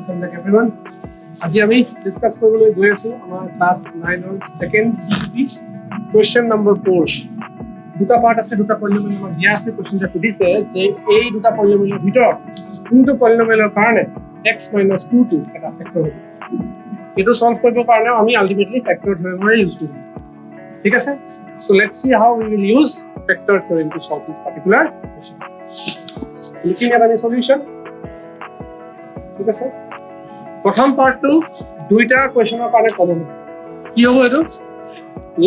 Welcome back everyone. আজি আমি discuss কৰিবলৈ গৈ আছো আমাৰ ক্লাস 9 ৰ সেকেন্ড কোৱেশ্চন নম্বৰ 4 দুটা পাৰ্ট আছে দুটা পলিনোমিয়েল আমাৰ দিয়া আছে কোৱেশ্চনটা সুধিছে যে এই দুটা পলিনোমিয়েলৰ ভিতৰত কোনটো পলিনোমিয়েলৰ কাৰণে x - 2 টো এটা ফেক্টৰ হ'ব এটো সলভ কৰিবৰ কাৰণে আমি আলটিমেটলি ফেক্টৰ থিওৰেম ইউজ কৰিম ঠিক আছে so let's see how we will use factor theorem to solve this particular question looking at the solution ঠিক আছে প্রথম পার্টটো দুইটা কোয়েশ্চনৰ কাৰণে কমন কি হ'ব এটো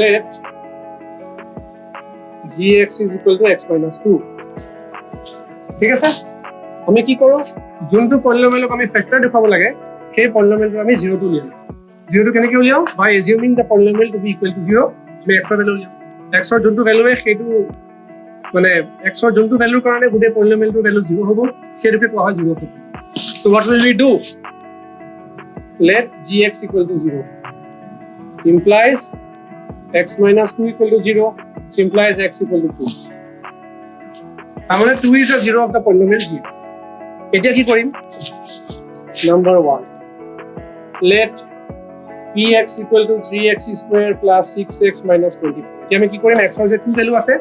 let gx = x - 2 ঠিক আছে আমি কি কৰো যোনটো পলিনোমিয়েলক আমি ফেক্টৰ দেখাব লাগে সেই পলিনোমিয়েলটো আমি 0 টো লিয়াম 0 টো কেনেকৈ উলিয়াম by assuming the polynomial to be equal to 0 আমি x ৰ ভ্যালু লিয়াম x ৰ যোনটো ভ্যালু সেইটো মানে x ৰ যোনটো ভ্যালুৰ কাৰণে গুটে পলিনোমিয়েলটোৰ ভ্যালু 0 হ'ব সেইটোকে কোৱা হয় 0 factor so what will we do let gx = 0 implies x - 2 = 0 so implies x = 2 তাহলে 2 is the 0 of the polynomial gx এতিয়া কি কৰিম number 1 let px = 3x² + 6x - 24 এতিয়া আমি কি কৰিম x ৰ যে 2 ভ্যালু আছে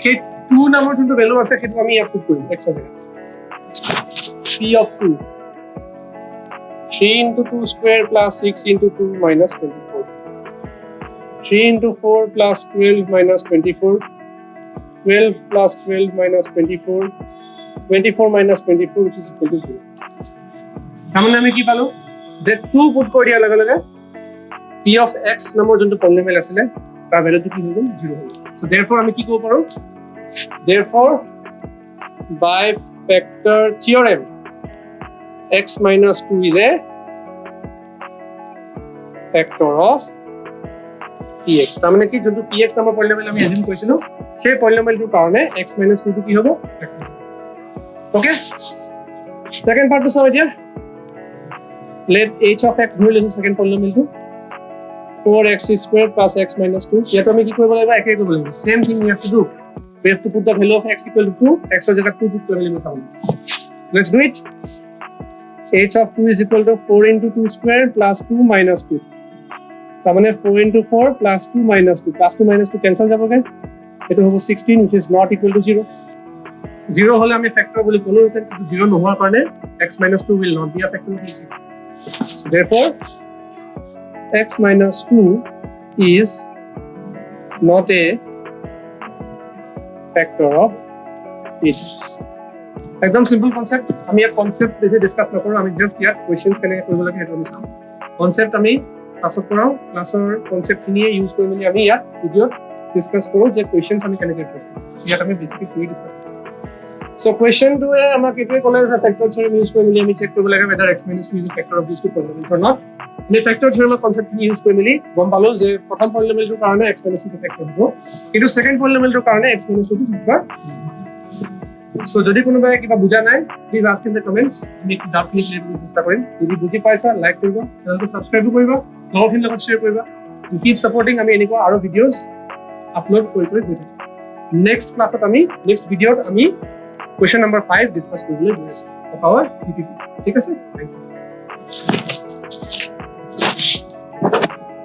সেই 2 নামৰ যোনটো ভ্যালু আছে সেইটো আমি ইয়াত পুট কৰিম x ৰ জেগাত p of 2 3 into 2 square plus 6 into 2 minus 24 3 into 4 plus 12 minus 24 12 plus 12 minus 24 24 minus 24 which is equal to 0 তাহলে আমি কি পালো যে 2 পুট কৰি দিয়া লগে লগে p of x নামৰ যোনটো পলিনোমিয়েল আছিল তাৰ ভ্যালুটো কি হ'ব 0 হ'ব so therefore আমি কি কৰিব পাৰো therefore by factor theorem x - 2 is a factor of px তাহলে কি যোনটো px নামৰ পলিনোমিয়েল আমি এজিউম কৰিছিলো সেই পলিনোমিয়েলটোৰ কাৰণে x - 2 টো কি হ'ব ফেক্টৰ ওকে সেকেন্ড পাৰ্টটো চাও এতিয়া let h of x ধৰি লৈছো সেকেন্ড পলিনোমিয়েলটো 4x² + x - 2 ইয়াত আমি কি কৰিব লাগিব একেই কৰিব লাগিব same thing we have to do we have to put the value of x = 2 x ৰ জায়গাত 2 পুট কৰিব লাগিব চাবলৈ let's do it h of 2 is equal to 4 into 2 square plus 2 minus 2 তাহলে 4 into 4 plus 2 minus 2 plus 2 minus 2 cancel যাবগে এটো হ'ব 16 which is not equal to 0 0 হলে আমি ফ্যাক্টর বলি কোনো রিটেন কিন্তু 0 নোহোৱাৰ কাৰণে x - 2 will not be a factor of h therefore x - 2 is not a factor of h একদম সিম্পল কনসেপ্ট আমি এই কনসেপ্ট বেছি ডিসকাস নকৰো আমি জাস্ট ইয়াত কোৱেশ্চনছ কেনেকৈ কৰিব লাগে সেইটো আমি চাম কনসেপ্ট আমি ক্লাছত পঢ়াও ক্লাছৰ কনসেপ্টখিনিয়ে ইউজ কৰি মেলি আমি ইয়াত ভিডিঅ'ত ডিসকাস কৰো যে কোৱেশ্চনছ আমি কেনেকৈ কৰিম ইয়াত আমি বেছিকৈ ফ্ৰী ডিসকাস কৰোঁ সো কোৱেশ্চনটোৱে আমাক এইটোৱে ক'লে যে ফেক্টৰ থিওৰেম ইউজ কৰি মেলি আমি চেক কৰিব লাগে whether x - 2 is a factor of these two polynomials or not আমি ফেক্টৰ থিওৰেমৰ কনসেপ্টখিনি ইউজ কৰি মেলি গম পালো যে প্ৰথম পলিনোমিয়েলটোৰ কাৰণে x - 2 টো ফেক্টৰ হ'ব কিন্তু সেকেন্ড পলিনোমিয়েলটোৰ কাৰণে x - 2 টো ফেক্টৰ সো যদি কোনোবাই কিবা বুজা নাই please ask in the comments আমি ডাউটখিনি ক্লিয়াৰ কৰিবলৈ চেষ্টা কৰিম যদি বুজি পাইছা লাইক কৰিবা চেনেলটো সাবস্ক্ৰাইব কৰিবা লগৰখিনিৰ লগত শ্বেয়াৰ কৰিবা টু কিপ সাপোৰ্টিং আমি এনেকুৱা আৰু ভিডিঅ'ছ আপলোড কৰি গৈ থাকিম নেক্সট ক্লাছত আমি নেক্সট ভিডিঅ'ত আমি কোৱেশ্চন নম্বৰ 5 ডিসকাস কৰিবলৈ গৈ আছো অফ আৱাৰ টিটিপি ঠিক আছে থ্যাংক ইউ